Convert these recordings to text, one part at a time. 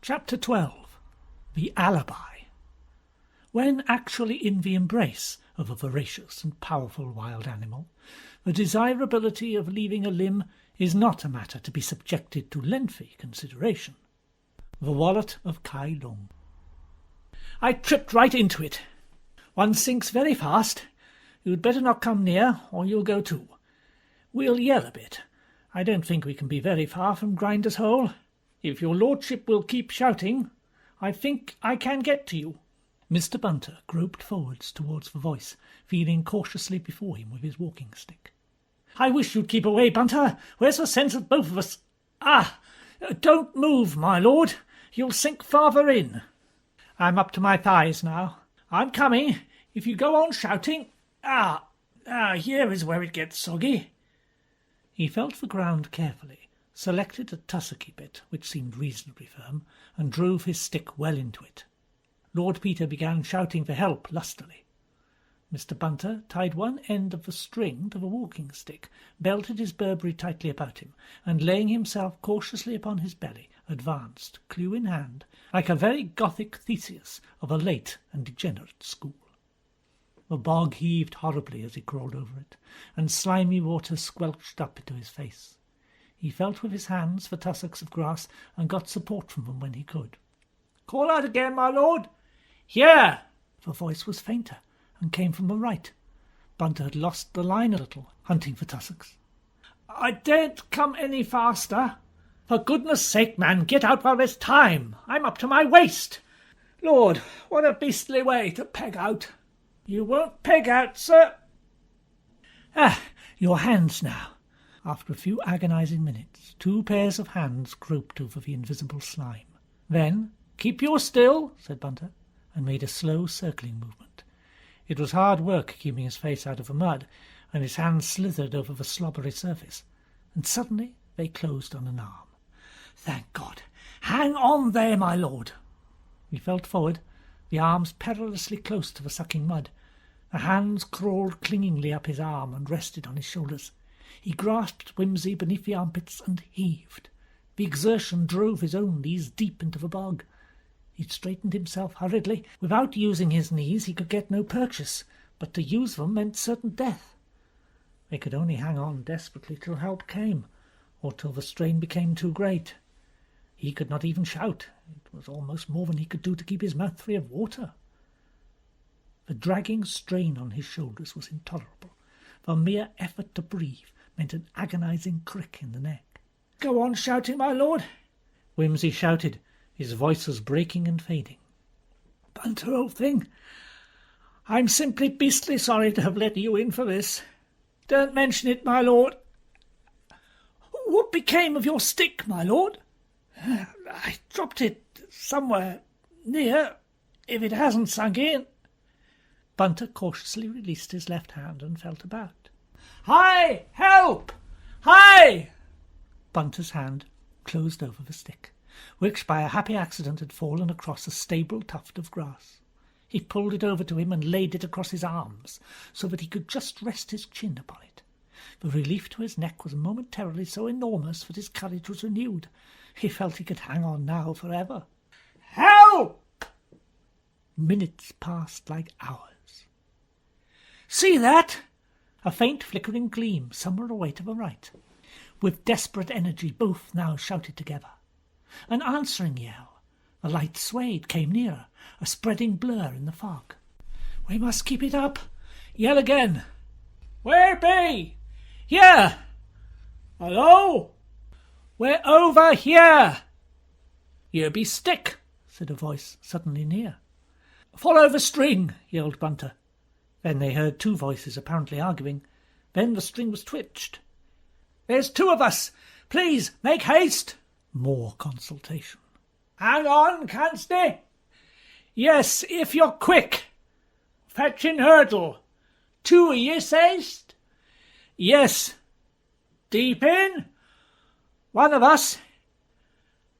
Chapter 12. The Alibi. When actually in the embrace of a voracious and powerful wild animal, the desirability of leaving a limb is not a matter to be subjected to lengthy consideration. The Wallet of Kai Lung. I tripped right into it. One sinks very fast. You'd better not come near, or you'll go too. We'll yell a bit. I don't think we can be very far from Grinder's Hole. If your lordship will keep shouting, I think I can get to you. Mr. Bunter groped forwards towards the voice, feeling cautiously before him with his walking stick. I wish you'd keep away, Bunter. Where's the sense of both of us? Don't move, my lord. You'll sink farther in. I'm up to my thighs now. I'm coming. If you go on shouting... here is where it gets soggy. He felt the ground carefully, selected a tussocky bit, which seemed reasonably firm, and drove his stick well into it. Lord Peter began shouting for help lustily. Mr. Bunter tied one end of the string to the walking stick, belted his Burberry tightly about him, and laying himself cautiously upon his belly, advanced, clue in hand, like a very Gothic Theseus of a late and degenerate school. The bog heaved horribly as he crawled over it, and slimy water squelched up into his face. He felt with his hands for tussocks of grass, and got support from them when he could. "Call out again, my lord!" "Here!" The voice was fainter, and came from the right. Bunter had lost the line a little, hunting for tussocks. "I daren't come any faster." "For goodness sake, man, get out while there's time. I'm up to my waist." "Lord, what a beastly way to peg out." "You won't peg out, sir." Your hands now." After a few agonizing minutes, 2 pairs of hands groped over the invisible slime. Then, "Keep you still," said Bunter, and made a slow circling movement. It was hard work keeping his face out of the mud, and his hands slithered over the slobbery surface, and suddenly they closed on an arm. "Thank God! Hang on there, my lord!" He felt forward, the arms perilously close to the sucking mud. The hands crawled clingingly up his arm and rested on his shoulders. He grasped Whimsy beneath the armpits and heaved. The exertion drove his own knees deep into the bog. He straightened himself hurriedly. Without using his knees he could get no purchase, but to use them meant certain death. They could only hang on desperately till help came, or till the strain became too great. He could not even shout. It was almost more than he could do to keep his mouth free of water. The dragging strain on his shoulders was intolerable. The mere effort to breathe meant an agonizing crick in the neck. "Go on shouting, my lord." Whimsy shouted. His voice was breaking and fading. "Bunter, old thing, I'm simply beastly sorry to have let you in for this. Don't mention it, my lord. What became of your stick, my lord?" "I dropped it somewhere near, if it hasn't sunk in." Bunter cautiously released his left hand and felt about. "Hi! Help! Hi!" Bunter's hand closed over the stick, which by a happy accident had fallen across a stable tuft of grass. He pulled it over to him and laid it across his arms, so that he could just rest his chin upon it. The relief to his neck was momentarily so enormous that his courage was renewed. He felt he could hang on now forever. "Help!" Minutes passed like hours. "See that?" A faint flickering gleam somewhere away to the right. With desperate energy both now shouted together. An answering yell. The light swayed, came nearer, a spreading blur in the fog. "We must keep it up." "Yell again." "Where be?" "Here." "Hello?" "We're over here." "Here be stick," said a voice suddenly near. "Follow the string," yelled Bunter. Then they heard 2 voices apparently arguing. Then the string was twitched. "There's 2 of us. Please, make haste." More consultation. "Hang on, canst thee?" "Yes, if you're quick." "Fetching hurdle. 2 of ye, sayst?" "Yes." "Deep in?" "One of us."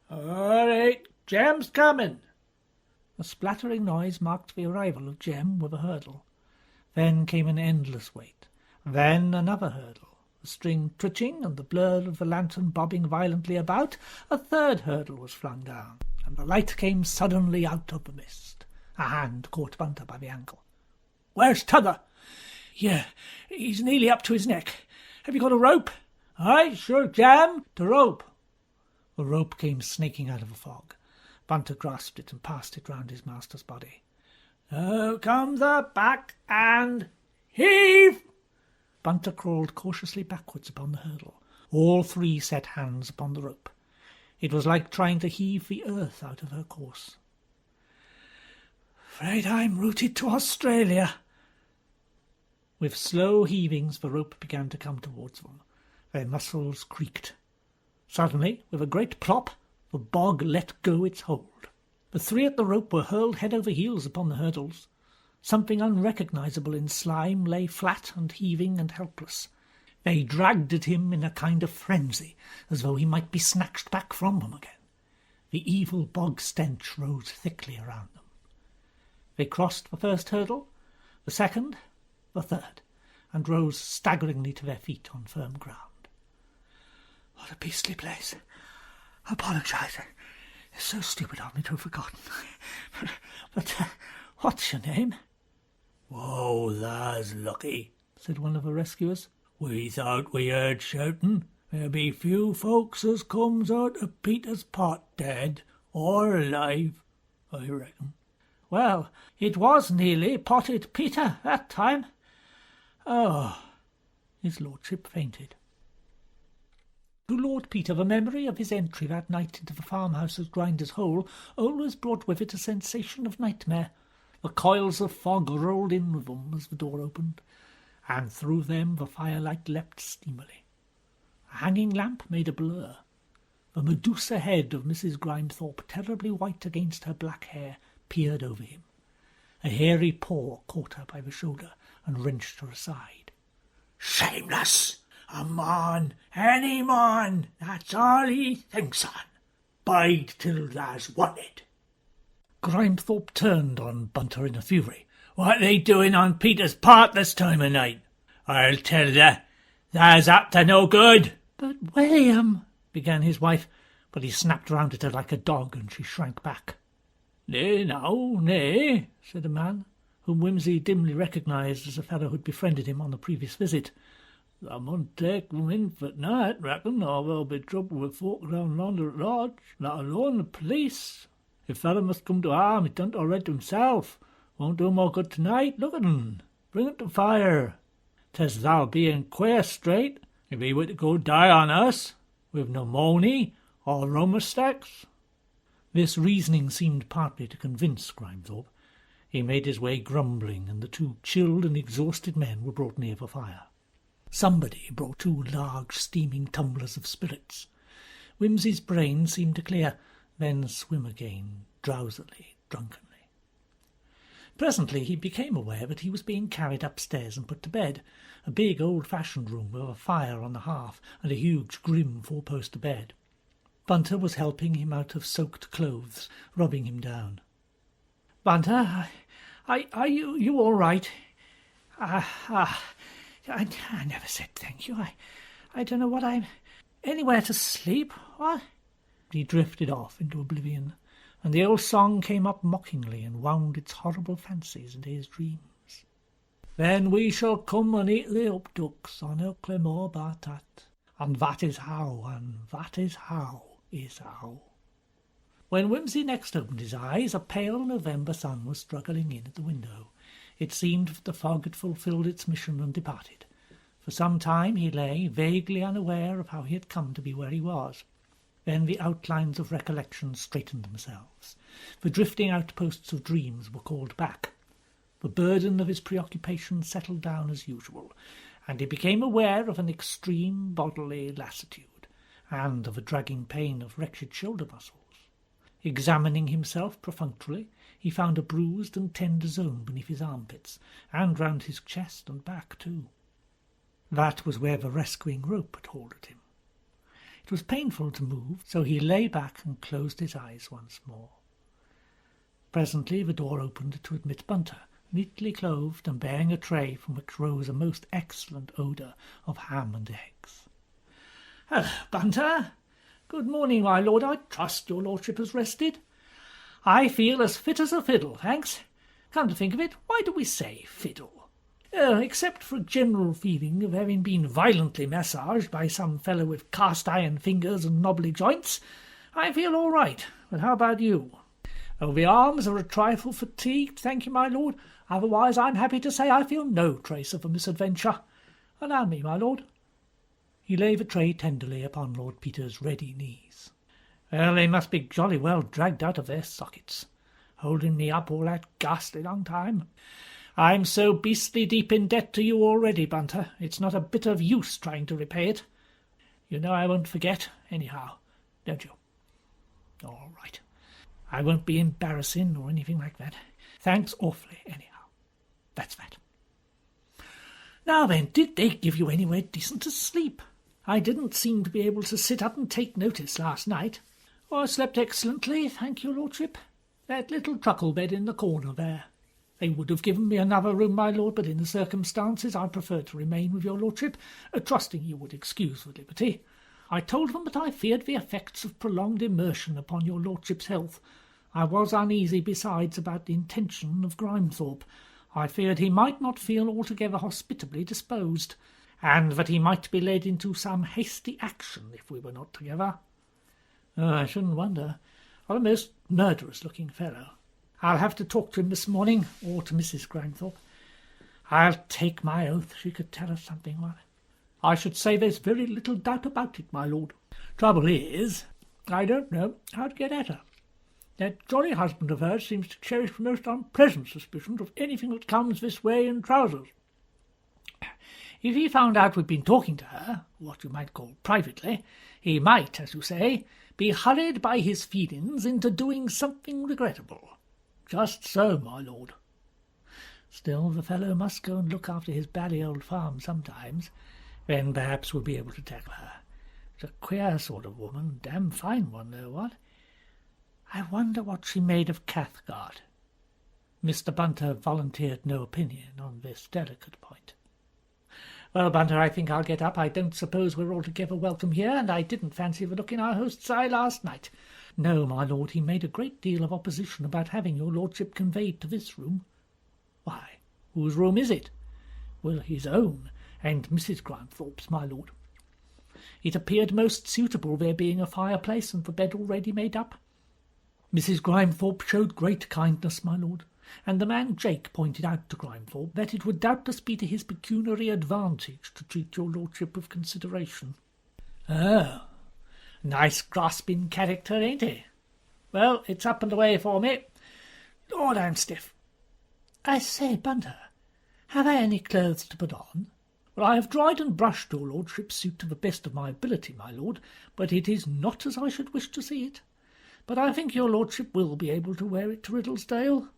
"All right, Jem's coming." A splattering noise marked the arrival of Jem with a hurdle. Then came an endless wait. Then another hurdle. The string twitching and the blur of the lantern bobbing violently about, a 3rd hurdle was flung down. and the light came suddenly out of the mist. A hand caught Bunter by the ankle. "Where's t'other?" "Yeah, he's nearly up to his neck. Have you got a rope?" "Aye, sure, Jam. The rope." The rope came snaking out of the fog. Bunter grasped it and passed it round his master's body. "Now come the back and heave!" Bunter crawled cautiously backwards upon the hurdle. All three set hands upon the rope. It was like trying to heave the earth out of her course. "Afraid I'm rooted to Australia." With slow heavings the rope began to come towards them. Their muscles creaked. Suddenly, with a great plop, the bog let go its hold. The three at the rope were hurled head over heels upon the hurdles. Something unrecognizable in slime lay flat and heaving and helpless. They dragged at him in a kind of frenzy, as though he might be snatched back from them again. The evil bog stench rose thickly around them. They crossed the first hurdle, the second, the third, and rose staggeringly to their feet on firm ground. "What a beastly place. I apologise. It's so stupid of me to have forgotten. But what's your name?" "Whoa, that's lucky," said one of the rescuers. "We thought we heard shouting. There be few folks as comes out of Peter's pot dead or alive, I reckon." "Well, it was nearly Potted Peter that time." "Oh." His lordship fainted. To Lord Peter, the memory of his entry that night into the farmhouse at Grinder's Hole always brought with it a sensation of nightmare. The coils of fog rolled in with them as the door opened, and through them the firelight leapt steamily. A hanging lamp made a blur. The Medusa head of Mrs. Grindthorpe, terribly white against her black hair, peered over him. A hairy paw caught her by the shoulder and wrenched her aside. "Shameless! A man, any man, that's all he thinks on. Bide till tha's wanted." Grindthorpe turned on Bunter in a fury. "What they doing on Peter's part this time of night? I'll tell thee, tha's up to no good." "But William," began his wife, but he snapped round at her like a dog, and she shrank back. "Nay, now, nay," said a man, whom Whimsy dimly recognised as the fellow who had befriended him on the previous visit. "Thou mun take them in for night, reckon, or there'll be trouble with folk round yonder at Lodge, let alone the police. If fellow must come to harm, he's done it already to himself. Won't do more good tonight. Look at 'un. Bring 'em to fire. 'Tis thou being queer straight, if he were to go die on us, with pneumonia or rheumastex." This reasoning seemed partly to convince Grimethorpe. He made his way grumbling, and the two chilled and exhausted men were brought near the fire. Somebody brought 2 large steaming tumblers of spirits. Whimsy's brain seemed to clear, then swim again, drowsily, drunkenly. Presently he became aware that he was being carried upstairs and put to bed, a big old-fashioned room with a fire on the hearth and a huge grim 4-poster bed. Bunter was helping him out of soaked clothes, rubbing him down. "Bunter, are you all right?" I never said thank you. I don't know what I'm... Anywhere to sleep, what?" He drifted off into oblivion, and the old song came up mockingly and wound its horrible fancies into his dreams. "Then we shall come and eat the upducks on Ilclimore Bartat, and that is how is how." When Whimsy next opened his eyes, a pale November sun was struggling in at the window. It seemed that the fog had fulfilled its mission and departed. For some time he lay, vaguely unaware of how he had come to be where he was. Then the outlines of recollection straightened themselves. The drifting outposts of dreams were called back. The burden of his preoccupation settled down as usual, and he became aware of an extreme bodily lassitude, and of a dragging pain of wretched shoulder muscles. Examining himself perfunctorily, he found a bruised and tender zone beneath his armpits, and round his chest and back too. That was where the rescuing rope had halted him. It was painful to move, so he lay back and closed his eyes once more. Presently the door opened to admit Bunter, neatly clothed and bearing a tray from which rose a most excellent odour of ham and eggs. "Bunter! Good morning, my lord. I trust your lordship has rested. I feel as fit as a fiddle, thanks. Come to think of it, why do we say fiddle? Except for a general feeling of having been violently massaged by some fellow with cast-iron fingers and knobbly joints, I feel all right. But how about you? Oh, the arms are a trifle fatigued, thank you, my lord. Otherwise, I'm happy to say I feel no trace of a misadventure. Allow me, my lord. He laid the tray tenderly upon Lord Peter's ready knees. Well, they must be jolly well dragged out of their sockets, holding me up all that ghastly long time. I'm so beastly deep in debt to you already, Bunter, it's not a bit of use trying to repay it. You know I won't forget, anyhow, don't you? All right. I won't be embarrassing or anything like that. Thanks awfully, anyhow. That's that. Now then, did they give you anywhere decent to sleep? I didn't seem to be able to sit up and take notice last night. I slept excellently, thank your lordship. That little truckle bed in the corner there. They would have given me another room, my lord, but in the circumstances I preferred to remain with your lordship, trusting you would excuse the liberty. I told them that I feared the effects of prolonged immersion upon your lordship's health. I was uneasy besides about the intention of Grimethorpe. I feared he might not feel altogether hospitably disposed, and that he might be led into some hasty action if we were not together. Oh, I shouldn't wonder. What a most murderous-looking fellow. I'll have to talk to him this morning, or to Mrs. Grimethorpe. I'll take my oath she could tell us something. I should say there's very little doubt about it, my lord. Trouble is, I don't know how to get at her. That jolly husband of hers seems to cherish the most unpleasant suspicions of anything that comes this way in trousers. If he found out we'd been talking to her, what you might call privately, he might, as you say, be hurried by his feelings into doing something regrettable. Just so, my lord. Still, the fellow must go and look after his bally old farm sometimes. Then perhaps we'll be able to tackle her. She's a queer sort of woman, damn fine one, though, what? I wonder what she made of Cathcart. Mr. Bunter volunteered no opinion on this delicate point. Well, Bunter, I think I'll get up. I don't suppose we're altogether welcome here, and I didn't fancy the look in our host's eye last night. No, my lord, he made a great deal of opposition about having your lordship conveyed to this room. Why, whose room is it? Well, his own, and Mrs. Grimethorpe's, my lord. It appeared most suitable, there being a fireplace and the bed already made up. Mrs. Grimethorpe showed great kindness, my lord, and the man Jake pointed out to Grimethorpe that it would doubtless be to his pecuniary advantage to treat your lordship with consideration. Oh, nice grasping character, ain't he? Well, it's up and away for me. Lord, I'm stiff. I say, Bunter, have I any clothes to put on? Well, I have dried and brushed your lordship's suit to the best of my ability, my lord, but it is not as I should wish to see it. But I think your lordship will be able to wear it to Riddlesdale.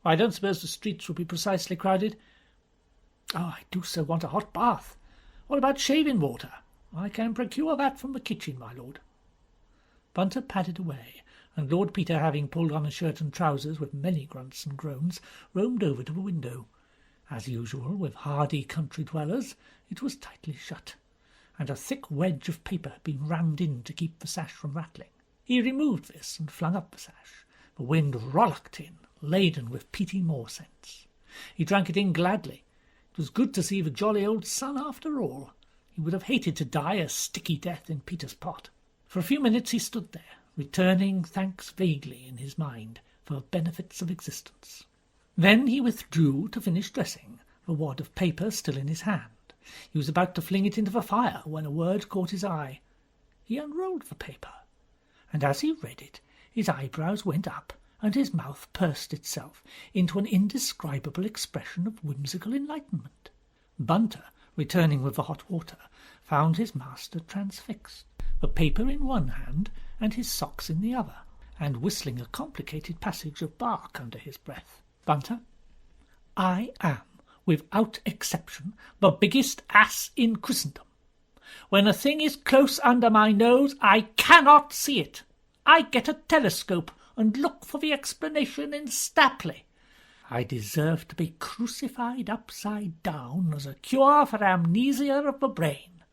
I don't suppose the streets will be precisely crowded. Oh, I do so want a hot bath. What about shaving water? I can procure that from the kitchen, my lord. Bunter padded away, and Lord Peter, having pulled on a shirt and trousers with many grunts and groans, roamed over to the window. As usual with hardy country dwellers, it was tightly shut, and a thick wedge of paper had been rammed in to keep the sash from rattling. He removed this and flung up the sash. The wind rollicked in, laden with peaty moor scents. He drank it in gladly. It was good to see the jolly old sun after all. He would have hated to die a sticky death in Peter's pot. For a few minutes he stood there, returning thanks vaguely in his mind for the benefits of existence. Then he withdrew to finish dressing, the wad of paper still in his hand. He was about to fling it into the fire when a word caught his eye. He unrolled the paper, and as he read it, his eyebrows went up, and his mouth pursed itself into an indescribable expression of whimsical enlightenment. Bunter, returning with the hot water, found his master transfixed, the paper in one hand and his socks in the other, and whistling a complicated passage of Bach under his breath. Bunter, I am, without exception, the biggest ass in Christendom. When a thing is close under my nose, I cannot see it. I get a telescope and look for the explanation in Stapley. I deserve to be crucified upside down as a cure for amnesia of the brain.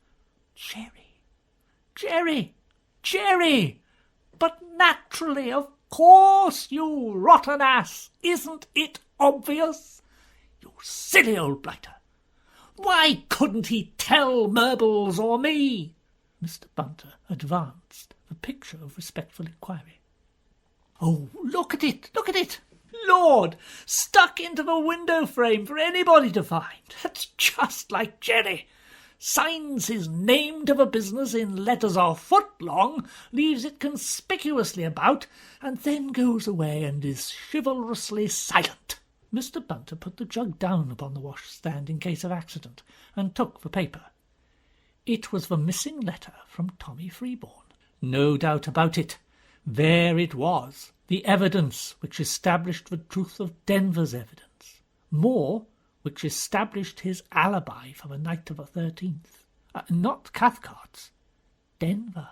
Jerry! But naturally, of course, you rotten ass! Isn't it obvious? You silly old blighter! Why couldn't he tell Murbles or me?" Mr. Bunter advanced the picture of respectful inquiry. "Oh, look at it! Look at it! Lord! Stuck into the window frame for anybody to find! That's just like Jerry! Signs his name to the business in letters a foot long, leaves it conspicuously about, and then goes away and is chivalrously silent." Mr. Bunter put the jug down upon the washstand in case of accident, and took the paper. It was the missing letter from Tommy Freeborn. No doubt about it. There it was, the evidence which established the truth of Denver's evidence. More, which established his alibi for the night of the 13th. Not Cathcart's. Denver.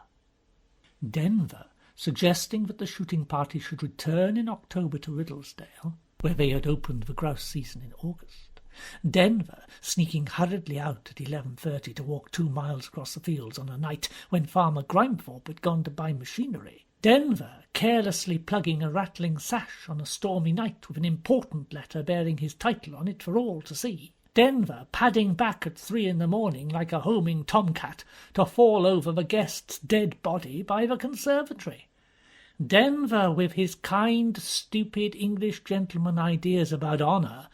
Denver, suggesting that the shooting party should return in October to Riddlesdale, where they had opened the grouse season in August. Denver, sneaking hurriedly out at 11:30 to walk 2 miles across the fields on a night when Farmer Grimethorpe had gone to buy machinery. Denver, carelessly plugging a rattling sash on a stormy night with an important letter bearing his title on it for all to see. Denver, padding back at 3 in the morning like a homing tomcat to fall over the guest's dead body by the conservatory. Denver, with his kind, stupid English gentleman ideas about honour,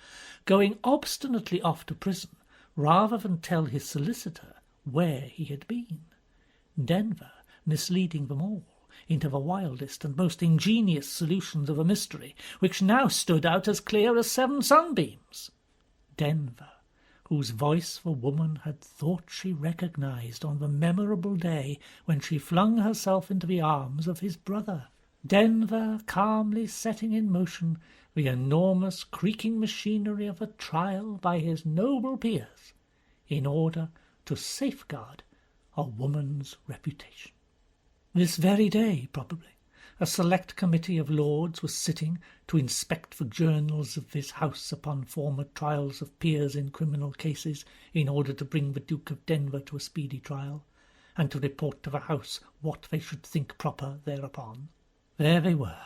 going obstinately off to prison rather than tell his solicitor where he had been. Denver, misleading them all into the wildest and most ingenious solutions of a mystery which now stood out as clear as 7 sunbeams. Denver, whose voice the woman had thought she recognized on the memorable day when she flung herself into the arms of his brother. Denver, calmly setting in motion the enormous creaking machinery of a trial by his noble peers in order to safeguard a woman's reputation. This very day, probably, a select committee of lords was sitting to inspect the journals of this House upon former trials of peers in criminal cases in order to bring the Duke of Denver to a speedy trial, and to report to the House what they should think proper thereupon. There they were,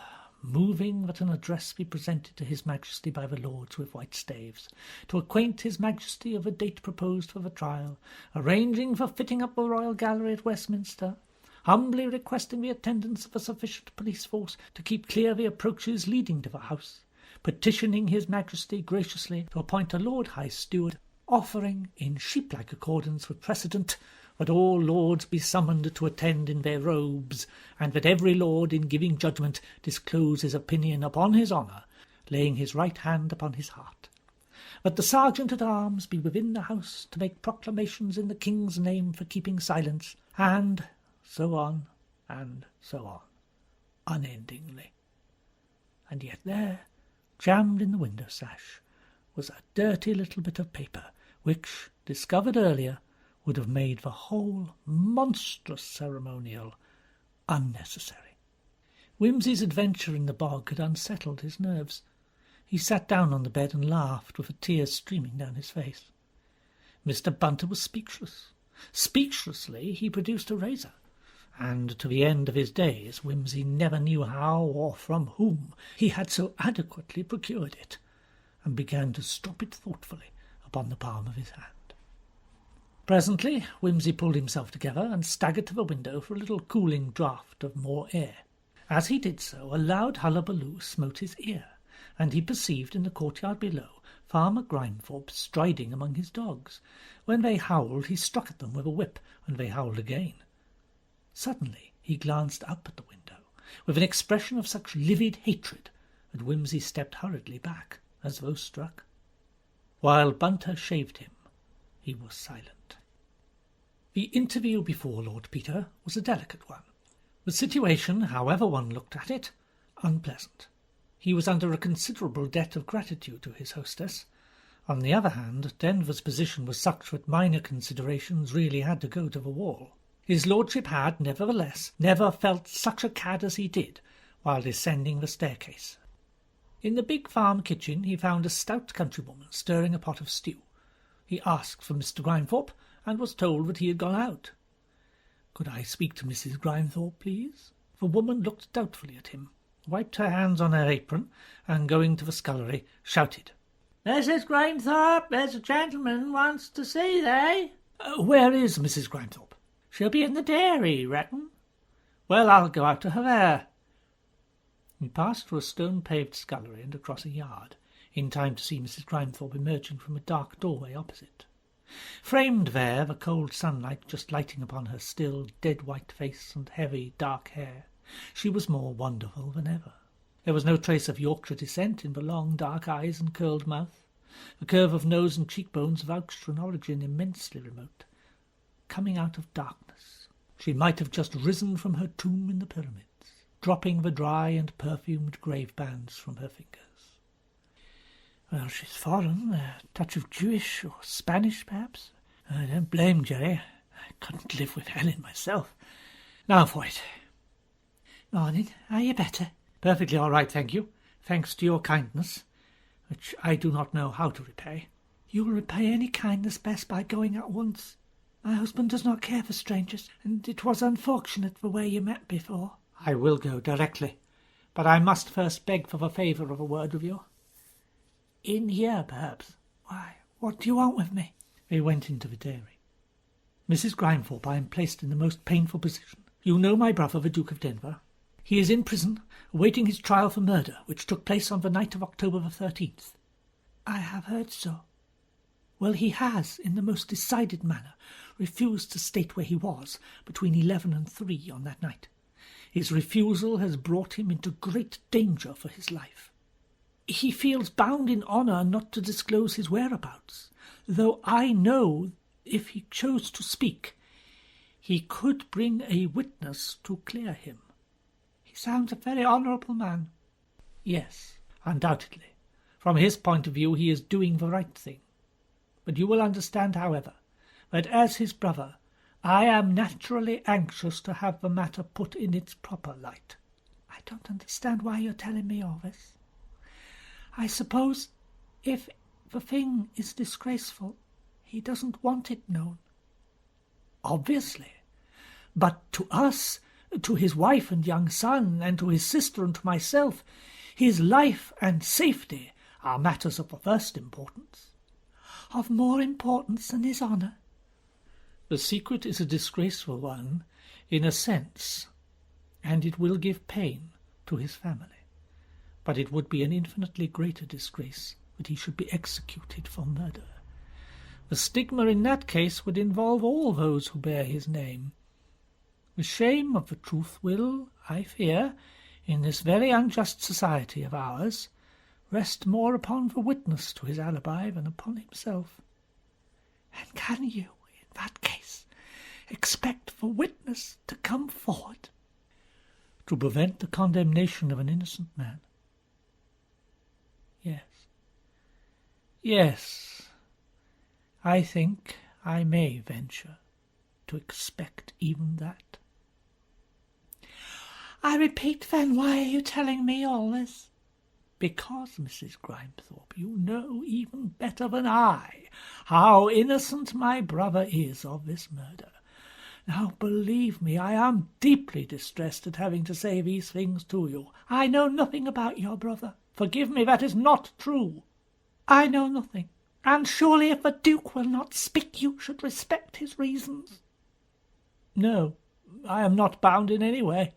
moving that an address be presented to His Majesty by the Lords with white staves, to acquaint His Majesty of a date proposed for the trial, arranging for fitting up the Royal Gallery at Westminster, humbly requesting the attendance of a sufficient police force to keep clear the approaches leading to the house, petitioning His Majesty graciously to appoint a Lord High Steward, offering, in sheep-like accordance with precedent, that all lords be summoned to attend in their robes, and that every lord, in giving judgment, disclose his opinion upon his honour, laying his right hand upon his heart. That the sergeant-at-arms be within the house to make proclamations in the king's name for keeping silence, and so on, unendingly. And yet there, jammed in the window sash, was a dirty little bit of paper, which, discovered earlier, would have made the whole monstrous ceremonial unnecessary. Whimsy's adventure in the bog had unsettled his nerves. He sat down on the bed and laughed, with a tear streaming down his face. Mr. Bunter was speechless. Speechlessly he produced a razor, and to the end of his days Whimsy never knew how or from whom he had so adequately procured it, and began to strop it thoughtfully upon the palm of his hand. Presently Whimsy pulled himself together and staggered to the window for a little cooling draught of more air. As he did so, a loud hullabaloo smote his ear, and he perceived in the courtyard below Farmer Grimethorpe striding among his dogs. When they howled, he struck at them with a whip, and they howled again. Suddenly he glanced up at the window, with an expression of such livid hatred that Whimsy stepped hurriedly back, as though struck. While Bunter shaved him, he was silent. The interview before Lord Peter was a delicate one. The situation, however one looked at it, unpleasant. He was under a considerable debt of gratitude to his hostess. On the other hand, Denver's position was such that minor considerations really had to go to the wall. His lordship had, nevertheless, never felt such a cad as he did while descending the staircase. In the big farm kitchen he found a stout countrywoman stirring a pot of stew. He asked for Mr. Grimethorpe, and was told that he had gone out. "Could I speak to Mrs. Grimethorpe, please?" The woman looked doubtfully at him. wiped her hands on her apron, and going to the scullery, shouted, "Mrs. Grimethorpe, there's a gentleman wants to see thee." Where is Mrs. Grimethorpe?" "She'll be in the dairy, reckon." "Well, I'll go out to her there." He passed through a stone-paved scullery and across a yard, in time to see Mrs. Grimethorpe emerging from a dark doorway opposite. Framed there, the cold sunlight just lighting upon her still, dead-white face and heavy, dark hair, she was more wonderful than ever. There was no trace of Yorkshire descent in the long, dark eyes and curled mouth. The curve of nose and cheekbones vouched for an origin immensely remote, coming out of darkness. She might have just risen from her tomb in the pyramids, dropping the dry and perfumed grave bands from her fingers. Well, she's foreign, a touch of Jewish or Spanish, perhaps. I don't blame Jerry. I couldn't live with Helen myself. Now for it. Morning. Are you better? Perfectly all right, thank you. Thanks to your kindness, which I do not know how to repay. You will repay any kindness best by going at once. My husband does not care for strangers, and it was unfortunate the way you met before. I will go directly, but I must first beg for the favour of a word with you. In here, perhaps. Why, what do you want with me? They went into the dairy. Mrs. Grimethorpe, I am placed in the most painful position. You know my brother, the Duke of Denver. He is in prison, awaiting his trial for murder, which took place on the night of October the 13th. I have heard so. Well, he has, in the most decided manner, refused to state where he was between 11 and 3 on that night. His refusal has brought him into great danger for his life. He feels bound in honour not to disclose his whereabouts, though I know if he chose to speak, he could bring a witness to clear him. He sounds a very honourable man. Yes, undoubtedly. From his point of view he is doing the right thing. But you will understand, however, that as his brother, I am naturally anxious to have the matter put in its proper light. I don't understand why you're telling me all this. I suppose if the thing is disgraceful, he doesn't want it known. Obviously. But to us, to his wife and young son, and to his sister and to myself, his life and safety are matters of the first importance. Of more importance than his honour. The secret is a disgraceful one, in a sense, and it will give pain to his family. But it would be an infinitely greater disgrace that he should be executed for murder. The stigma in that case would involve all those who bear his name. The shame of the truth will, I fear, in this very unjust society of ours, rest more upon the witness to his alibi than upon himself. And can you, in that case, expect the witness to come forward? To prevent the condemnation of an innocent man? Yes. Yes, I think I may venture to expect even that. I repeat, then, why are you telling me all this? Because, Mrs. Grimethorpe, you know even better than I how innocent my brother is of this murder. Now, believe me, I am deeply distressed at having to say these things to you. I know nothing about your brother. Forgive me, that is not true. I know nothing, and surely if the Duke will not speak, you should respect his reasons. No, I am not bound in any way.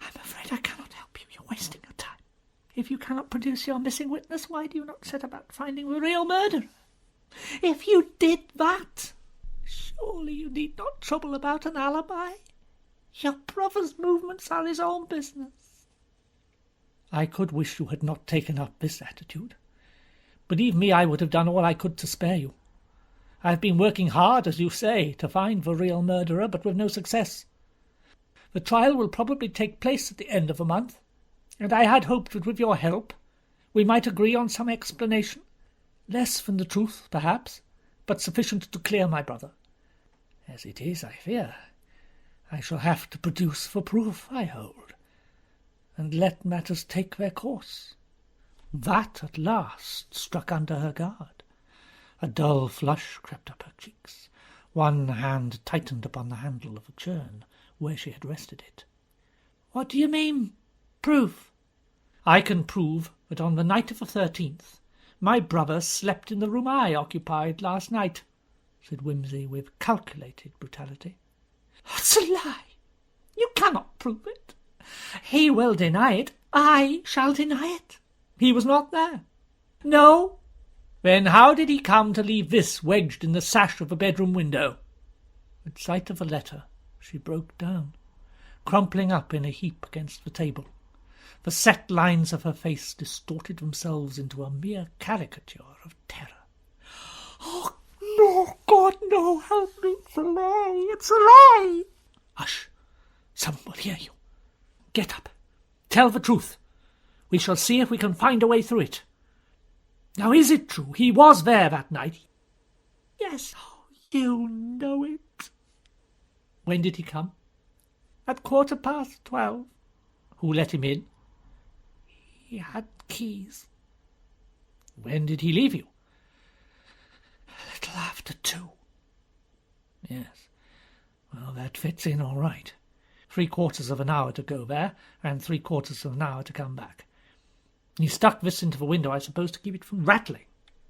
I'm afraid I cannot help you. You're wasting your time. If you cannot produce your missing witness, why do you not set about finding the real murderer? If you did that, surely you need not trouble about an alibi. Your brother's movements are his own business. I could wish you had not taken up this attitude. Believe me, I would have done all I could to spare you. I have been working hard, as you say, to find the real murderer, but with no success. The trial will probably take place at the end of the month, and I had hoped that with your help we might agree on some explanation, less than the truth, perhaps, but sufficient to clear my brother. As it is, I fear, I shall have to produce the proof I hold, and let matters take their course. That at last struck under her guard. A dull flush crept up her cheeks. One hand tightened upon the handle of a churn where she had rested it. What do you mean, proof? I can prove that on the night of the 13th, my brother slept in the room I occupied last night," said Wimsey with calculated brutality. "That's a lie. You cannot prove it. He will deny it. I shall deny it. He was not there." "No." "Then how did he come to leave this wedged in the sash of the bedroom window?" At sight of the letter, she broke down, crumpling up in a heap against the table. The set lines of her face distorted themselves into a mere caricature of terror. "Oh, no, God, no, help me, it's a lie, it's a lie!" "Hush, someone will hear you. Get up, tell the truth. We shall see if we can find a way through it. Now, is it true he was there that night?" "Yes." "Oh, you know it." "When did he come?" "At 12:15. "Who let him in?" "He had keys." "When did he leave you?" "A little after 2. "Yes. Well, that fits in all right. 3/4 of an hour to go there, and 3/4 of an hour to come back. He stuck this into the window, I suppose, to keep it from rattling."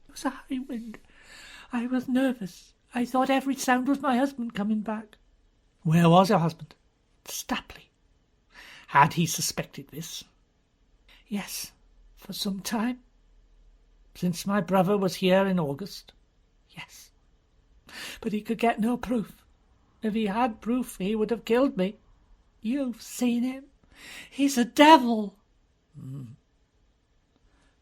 "It was a high wind. I was nervous. I thought every sound was my husband coming back." "Where was your husband?" "Stapley." "Had he suspected this?" "Yes, for some time." "Since my brother was here in August?" "Yes. But he could get no proof. If he had proof, he would have killed me. You've seen him. He's a devil." The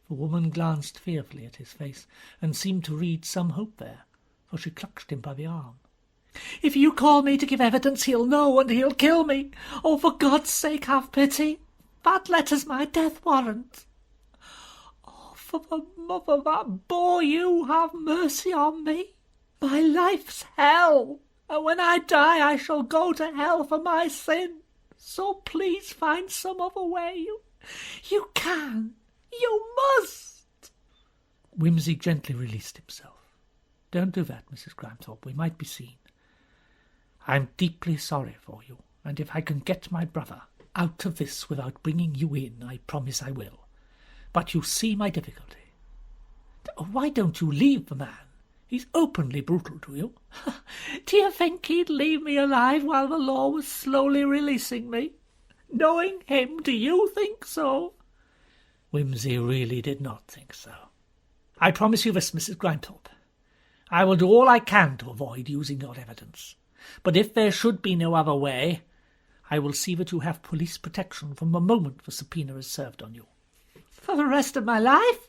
woman glanced fearfully at his face, and seemed to read some hope there, for she clutched him by the arm. "If you call me to give evidence, he'll know, and he'll kill me. Oh, for God's sake, have pity. That letter's my death warrant. Oh, for the mother that bore you, have mercy on me. My life's hell, and when I die I shall go to hell for my sin. So please find some other way. You can. You must." Wimsey gently released himself. "Don't do that, Mrs. Grimthorpe. We might be seen. I'm deeply sorry for you, and if I can get my brother out of this without bringing you in, I promise I will. But you see my difficulty. Why don't you leave the man? He's openly brutal to you." "Do you think he'd leave me alive while the law was slowly releasing me? Knowing him, do you think so?" Wimsey really did not think so. "I promise you this, Mrs. Grimthorpe. I will do all I can to avoid using your evidence. But if there should be no other way, I will see that you have police protection from the moment the subpoena is served on you." "For the rest of my life?"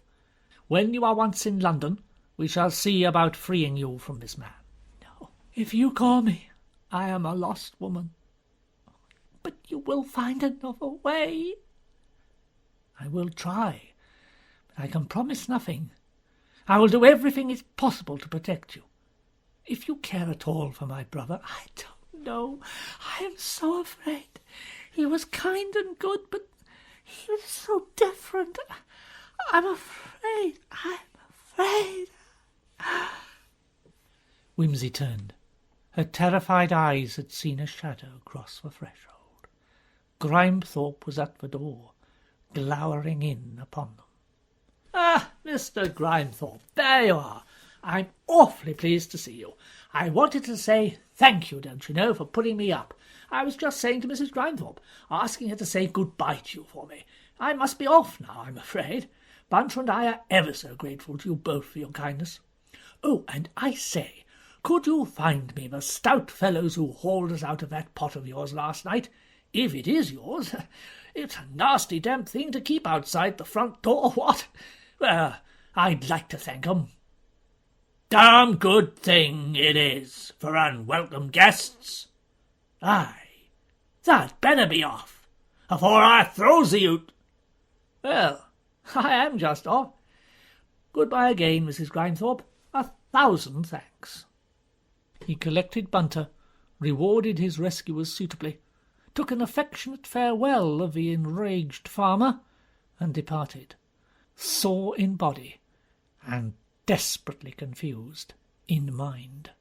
"When you are once in London, we shall see about freeing you from this man." "No, if you call me, I am a lost woman." "But you will find another way." "I will try, but I can promise nothing. I will do everything is possible to protect you. If you care at all for my brother—" "I don't know. I am so afraid. He was kind and good, but he was so different. I'm afraid. Wimsey turned. Her terrified eyes had seen a shadow cross the threshold. Grimethorpe was at the door, glowering in upon them. "Ah, Mr. Grimethorpe, there you are. I'm awfully pleased to see you. I wanted to say thank you, don't you know, for putting me up. I was just saying to Mrs. Grimethorpe, asking her to say good-bye to you for me. I must be off now, I'm afraid. Bunter and I are ever so grateful to you both for your kindness. Oh, and I say, could you find me the stout fellows who hauled us out of that pot of yours last night? If it is yours, it's a nasty damp thing to keep outside the front door, what? Well, I'd like to thank 'em. Damn good thing it is for unwelcome guests. Aye, that better be off, afore I throws the out. Well, I am just off. Goodbye again, Mrs. Grimethorpe. 1,000 thanks." He collected Bunter, rewarded his rescuers suitably, took an affectionate farewell of the enraged farmer, and departed, sore in body and desperately confused in mind.